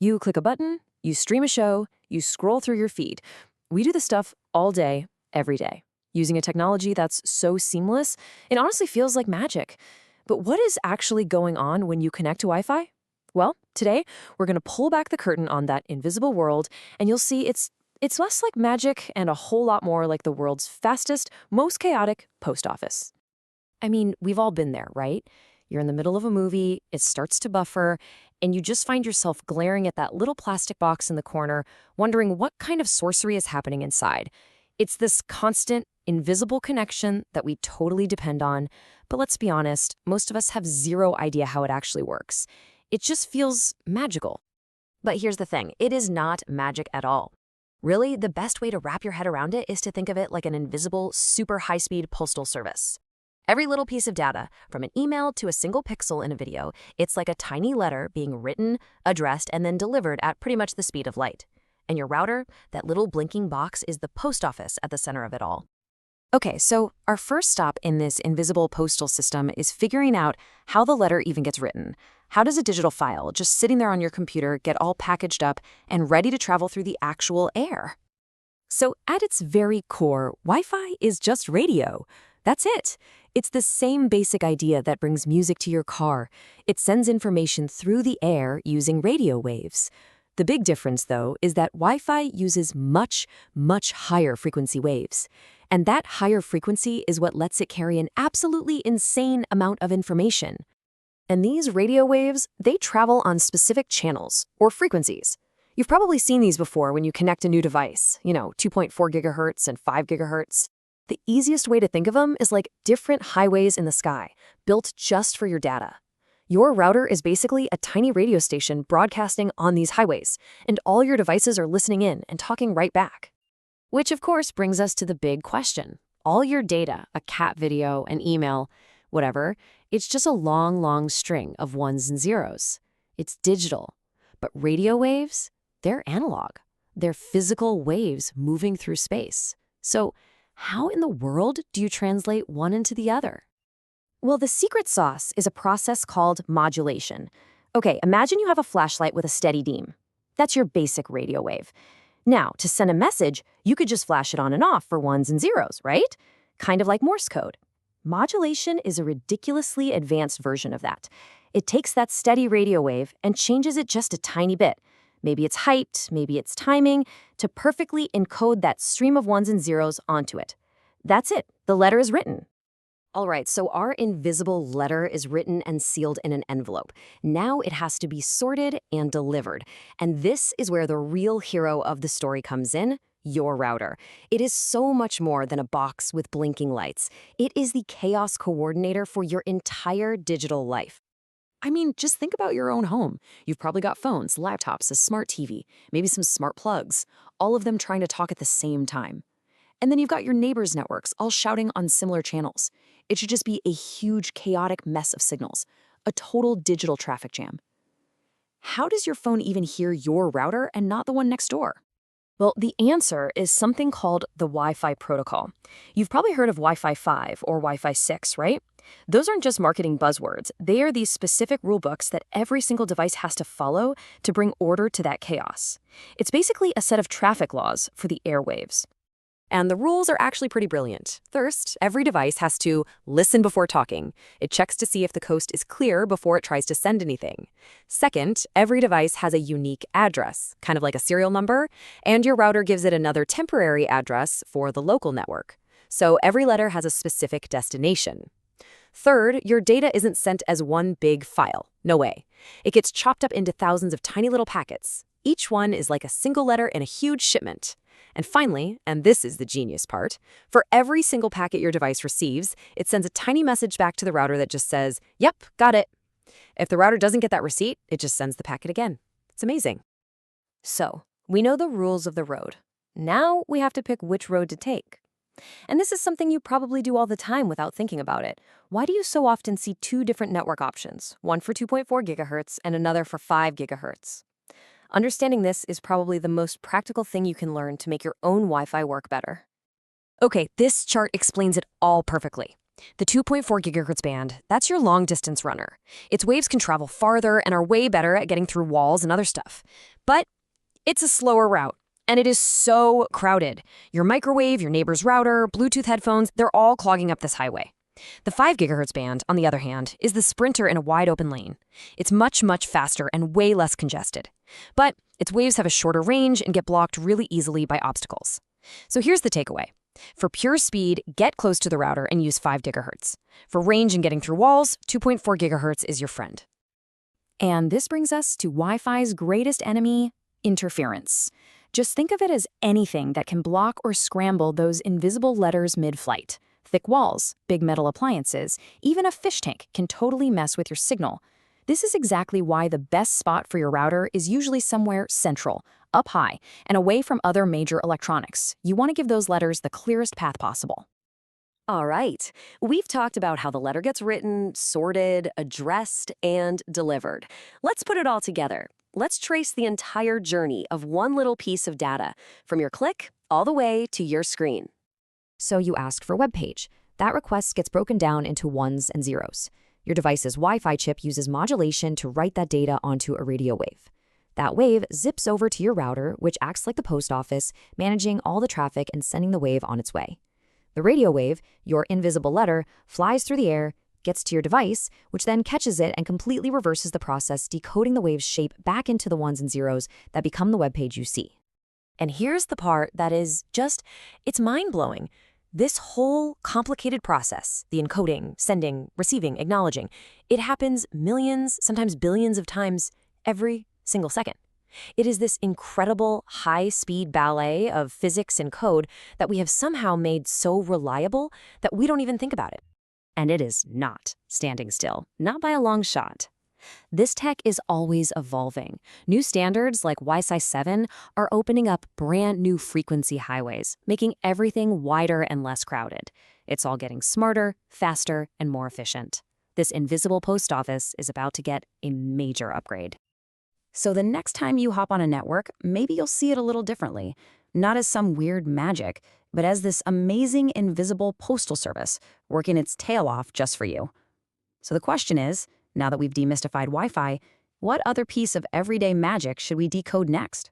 You click a button, you stream a show, you scroll through your feed. We do this stuff all day, every day, using a technology that's so seamless, it honestly feels like magic. But what is actually going on when you connect to Wi-Fi? Well, today we're going to pull back the curtain on that invisible world, and you'll see it's less like magic and a whole lot more like the world's fastest, most chaotic post office. I mean, we've all been there, right? You're in the middle of a movie, it starts to buffer, and you just find yourself glaring at that little plastic box in the corner, wondering what kind of sorcery is happening inside. It's this constant, invisible connection that we totally depend on, but let's be honest, most of us have zero idea how it actually works. It just feels magical. But here's the thing, it is not magic at all. Really, the best way to wrap your head around it is to think of it like an invisible, super high-speed postal service. Every little piece of data, from an email to a single pixel in a video, it's like a tiny letter being written, addressed, and then delivered at pretty much the speed of light. And your router, that little blinking box, is the post office at the center of it all. Okay, so our first stop in this invisible postal system is figuring out how the letter even gets written. How does a digital file, just sitting there on your computer, get all packaged up and ready to travel through the actual air? So at its very core, Wi-Fi is just radio. That's it. It's the same basic idea that brings music to your car. It sends information through the air using radio waves. The big difference, though, is that Wi-Fi uses much, much higher frequency waves. And that higher frequency is what lets it carry an absolutely insane amount of information. And these radio waves, they travel on specific channels, or frequencies. You've probably seen these before when you connect a new device, 2.4 gigahertz and 5 gigahertz. The easiest way to think of them is like different highways in the sky, built just for your data. Your router is basically a tiny radio station broadcasting on these highways, and all your devices are listening in and talking right back. Which, of course, brings us to the big question. All your data, a cat video, an email, whatever, it's just a long, long string of ones and zeros. It's digital. But radio waves, they're analog. They're physical waves moving through space. So how in the world do you translate one into the other? Well, the secret sauce is a process called modulation. Okay, imagine you have a flashlight with a steady beam. That's your basic radio wave. Now, to send a message, you could just flash it on and off for ones and zeros, right? Kind of like Morse code. Modulation is a ridiculously advanced version of that. It takes that steady radio wave and changes it just a tiny bit. Maybe it's height, maybe it's timing, to perfectly encode that stream of ones and zeros onto it. That's it. The letter is written. All right, so our invisible letter is written and sealed in an envelope. Now it has to be sorted and delivered. And this is where the real hero of the story comes in, your router. It is so much more than a box with blinking lights. It is the chaos coordinator for your entire digital life. I mean, just think about your own home. You've probably got phones, laptops, a smart TV, maybe some smart plugs, all of them trying to talk at the same time. And then you've got your neighbors' networks all shouting on similar channels. It should just be a huge, chaotic mess of signals, a total digital traffic jam. How does your phone even hear your router and not the one next door? Well, the answer is something called the Wi-Fi protocol. You've probably heard of Wi-Fi 5 or Wi-Fi 6, right? Those aren't just marketing buzzwords. They are these specific rulebooks that every single device has to follow to bring order to that chaos. It's basically a set of traffic laws for the airwaves. And the rules are actually pretty brilliant. First, every device has to listen before talking. It checks to see if the coast is clear before it tries to send anything. Second, every device has a unique address, kind of like a serial number, and your router gives it another temporary address for the local network. So every letter has a specific destination. Third, your data isn't sent as one big file. No way. It gets chopped up into thousands of tiny little packets. Each one is like a single letter in a huge shipment. And finally, and this is the genius part, for every single packet your device receives, it sends a tiny message back to the router that just says, "Yep, got it." If the router doesn't get that receipt, it just sends the packet again. It's amazing. So, we know the rules of the road. Now we have to pick which road to take. And this is something you probably do all the time without thinking about it. Why do you so often see two different network options, one for 2.4 gigahertz and another for 5 gigahertz? Understanding this is probably the most practical thing you can learn to make your own Wi-Fi work better. Okay, this chart explains it all perfectly. The 2.4 gigahertz band, that's your long-distance runner. Its waves can travel farther and are way better at getting through walls and other stuff. But it's a slower route, and it is so crowded. Your microwave, your neighbor's router, Bluetooth headphones, they're all clogging up this highway. The 5 gigahertz band, on the other hand, is the sprinter in a wide open lane. It's much, much faster and way less congested. But its waves have a shorter range and get blocked really easily by obstacles. So here's the takeaway. For pure speed, get close to the router and use 5 gigahertz. For range and getting through walls, 2.4 gigahertz is your friend. And this brings us to Wi-Fi's greatest enemy, interference. Just think of it as anything that can block or scramble those invisible letters mid-flight. Thick walls, big metal appliances, even a fish tank can totally mess with your signal. This is exactly why the best spot for your router is usually somewhere central, up high, and away from other major electronics. You want to give those letters the clearest path possible. All right, we've talked about how the letter gets written, sorted, addressed, and delivered. Let's put it all together. Let's trace the entire journey of one little piece of data, from your click all the way to your screen. So you ask for web page. That request gets broken down into ones and zeros. Your device's Wi-Fi chip uses modulation to write that data onto a radio wave. That wave zips over to your router, which acts like the post office, managing all the traffic and sending the wave on its way. The radio wave, your invisible letter, flies through the air, gets to your device, which then catches it and completely reverses the process, decoding the wave's shape back into the ones and zeros that become the web page you see. And here's the part that is just, it's mind-blowing. This whole complicated process, the encoding, sending, receiving, acknowledging, it happens millions, sometimes billions of times every single second. It is this incredible high-speed ballet of physics and code that we have somehow made so reliable that we don't even think about it. And it is not standing still, not by a long shot. This tech is always evolving. New standards like Wi-Fi 7 are opening up brand new frequency highways, making everything wider and less crowded. It's all getting smarter, faster, and more efficient. This invisible post office is about to get a major upgrade. So the next time you hop on a network, maybe you'll see it a little differently. Not as some weird magic, but as this amazing invisible postal service working its tail off just for you. So the question is, now that we've demystified Wi-Fi, what other piece of everyday magic should we decode next?